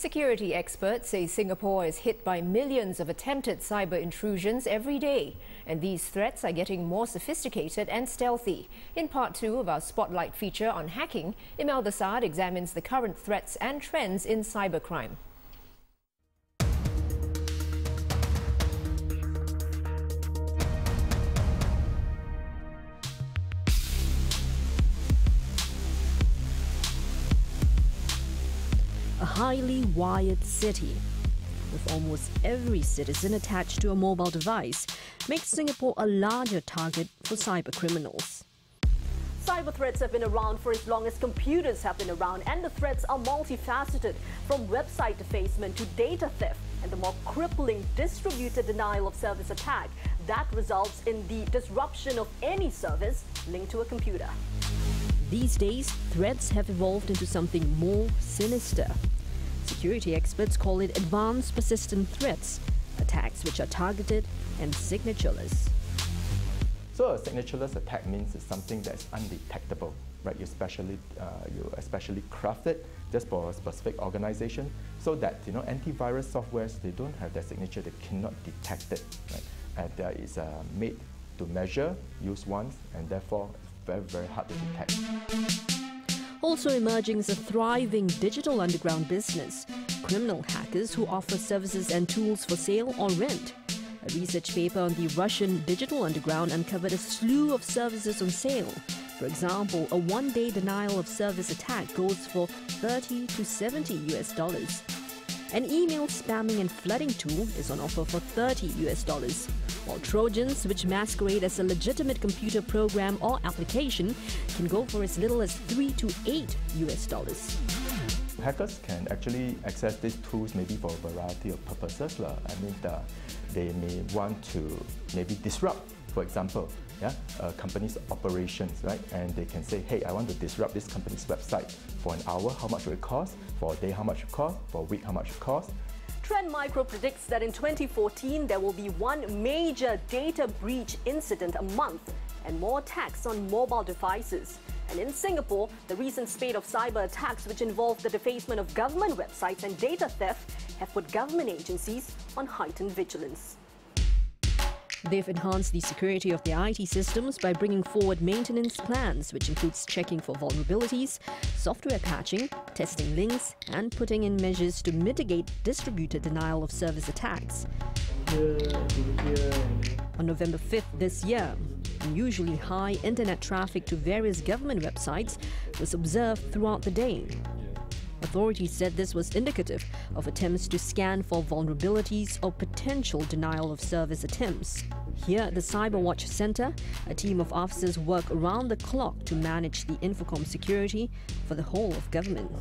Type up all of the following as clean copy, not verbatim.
Security experts say Singapore is hit by millions of attempted cyber intrusions every day, and these threats are getting more sophisticated and stealthy. In part 2 of our Spotlight feature on hacking, Imelda Saad examines the current threats and trends in cybercrime. A highly wired city, with almost every citizen attached to a mobile device, makes Singapore a larger target for cyber criminals. Cyber threats have been around for as long as computers have been around, and the threats are multifaceted, from website defacement to data theft and the more crippling distributed denial of service attack that results in the disruption of any service linked to a computer. These days, threats have evolved into something more sinister. Security experts call it advanced persistent threats, attacks which are targeted and signatureless. So a signatureless attack means it's something that's undetectable, right? You especially craft it just for a specific organization so that antivirus softwares, they don't have their signature, they cannot detect it, right? And it's made to measure, use once, and therefore very, very hard to detect. Also emerging is a thriving digital underground business, criminal hackers who offer services and tools for sale or rent. A research paper on the Russian digital underground uncovered a slew of services on sale. For example, a one-day denial of service attack goes for $30 to $70. An email spamming and flooding tool is on offer for $30, while Trojans, which masquerade as a legitimate computer program or application, can go for as little as $3 to $8. Hackers can actually access these tools maybe for a variety of purposes. They may want to maybe disrupt, for example, a company's operations, right? And they can say, hey, I want to disrupt this company's website. For an hour, how much will it cost? For a day, how much it cost? For a week, how much it cost? Trend Micro predicts that in 2014, there will be one major data breach incident a month and more attacks on mobile devices. And in Singapore, the recent spate of cyber attacks, which involve the defacement of government websites and data theft, have put government agencies on heightened vigilance. They've enhanced the security of their IT systems by bringing forward maintenance plans, which includes checking for vulnerabilities, software patching, testing links, and putting in measures to mitigate distributed denial of service attacks. On November 5th this year, unusually high internet traffic to various government websites was observed throughout the day. Authorities said this was indicative of attempts to scan for vulnerabilities or potential denial of service attempts. Here at the Cyberwatch Centre, a team of officers work around the clock to manage the Infocom security for the whole of government.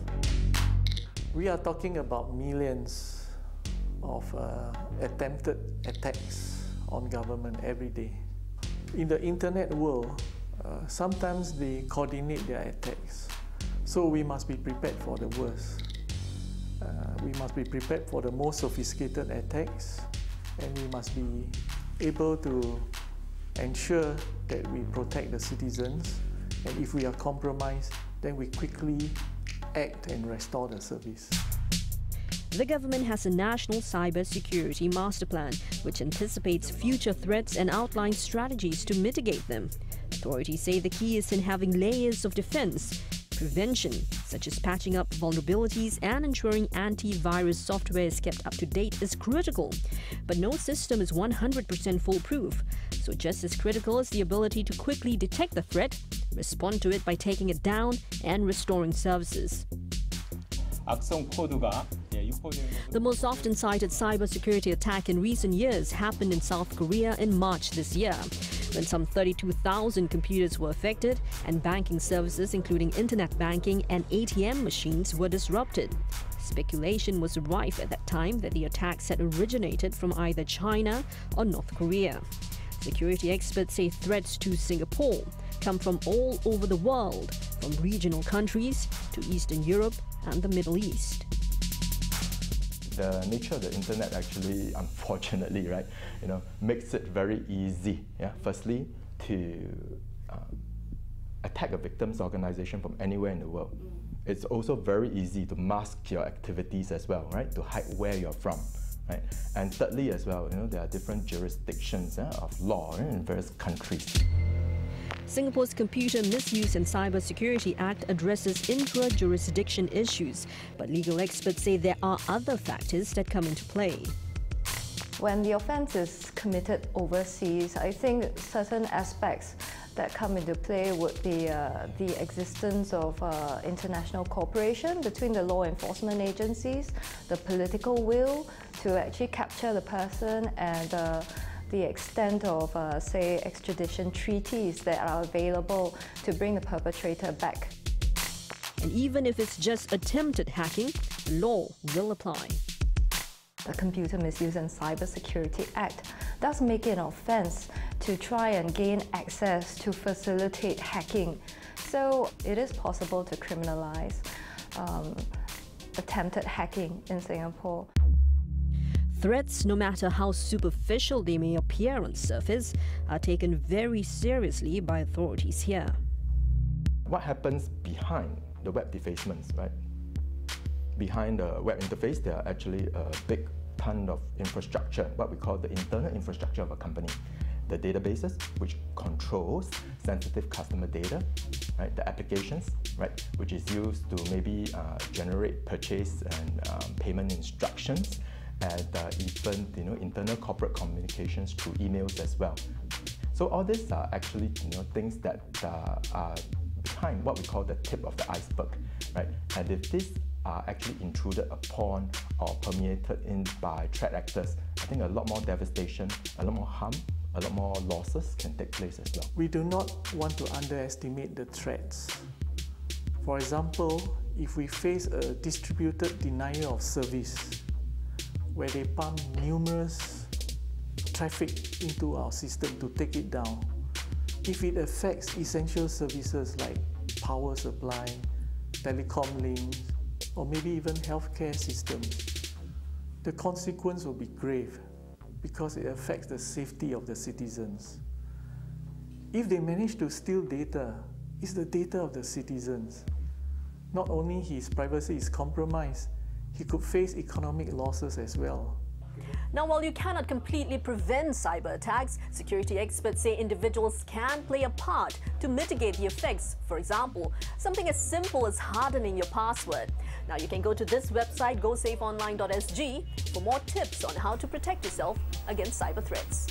We are talking about millions of attempted attacks on government every day. In the internet world, sometimes they coordinate their attacks. So we must be prepared for the worst. We must be prepared for the most sophisticated attacks, and we must be able to ensure that we protect the citizens, and if we are compromised, then we quickly act and restore the service. The government has a national cyber security master plan, which anticipates future threats and outlines strategies to mitigate them. Authorities say the key is in having layers of defense. Prevention, such as patching up vulnerabilities and ensuring antivirus software is kept up to date, is critical. But no system is 100% foolproof, so just as critical is the ability to quickly detect the threat, respond to it by taking it down, and restoring services. The most often cited cybersecurity attack in recent years happened in South Korea in March this year, when some 32,000 computers were affected and banking services, including internet banking and ATM machines, were disrupted. Speculation was rife at that time that the attacks had originated from either China or North Korea. Security experts say threats to Singapore come from all over the world, from regional countries to Eastern Europe and the Middle East. The nature of the internet actually, unfortunately, right, makes it very easy. Firstly, to attack a victim's organization from anywhere in the world. It's also very easy to mask your activities as well, right? To hide where you're from, right? And thirdly as well, there are different jurisdictions of law in various countries. Singapore's Computer Misuse and Cybersecurity Act addresses intra-jurisdiction issues, but legal experts say there are other factors that come into play. When the offence is committed overseas, I think certain aspects that come into play would be the existence of international cooperation between the law enforcement agencies, the political will to actually capture the person, and the extent of, say, extradition treaties that are available to bring the perpetrator back. And even if it's just attempted hacking, the law will apply. The Computer Misuse and Cybersecurity Act does make it an offence to try and gain access to facilitate hacking. So it is possible to criminalise attempted hacking in Singapore. Threats, no matter how superficial they may appear on surface, are taken very seriously by authorities here. What happens behind the web defacements, right? Behind the web interface, there are actually a big ton of infrastructure, what we call the internal infrastructure of a company. The databases, which controls sensitive customer data, right? The applications, right, which is used to maybe generate purchase and payment instructions, and even internal corporate communications through emails as well. So all these are actually things that are behind what we call the tip of the iceberg, right? And if these are actually intruded upon or permeated in by threat actors, I think a lot more devastation, a lot more harm, a lot more losses can take place as well. We do not want to underestimate the threats. For example, if we face a distributed denial of service, where they pump numerous traffic into our system to take it down, if it affects essential services like power supply, telecom links, or maybe even healthcare systems, the consequence will be grave because it affects the safety of the citizens. If they manage to steal data, it's the data of the citizens. Not only his privacy is compromised, he could face economic losses as well. Now, while you cannot completely prevent cyber attacks, security experts say individuals can play a part to mitigate the effects. For example, something as simple as hardening your password. Now, you can go to this website, gosafeonline.sg, for more tips on how to protect yourself against cyber threats.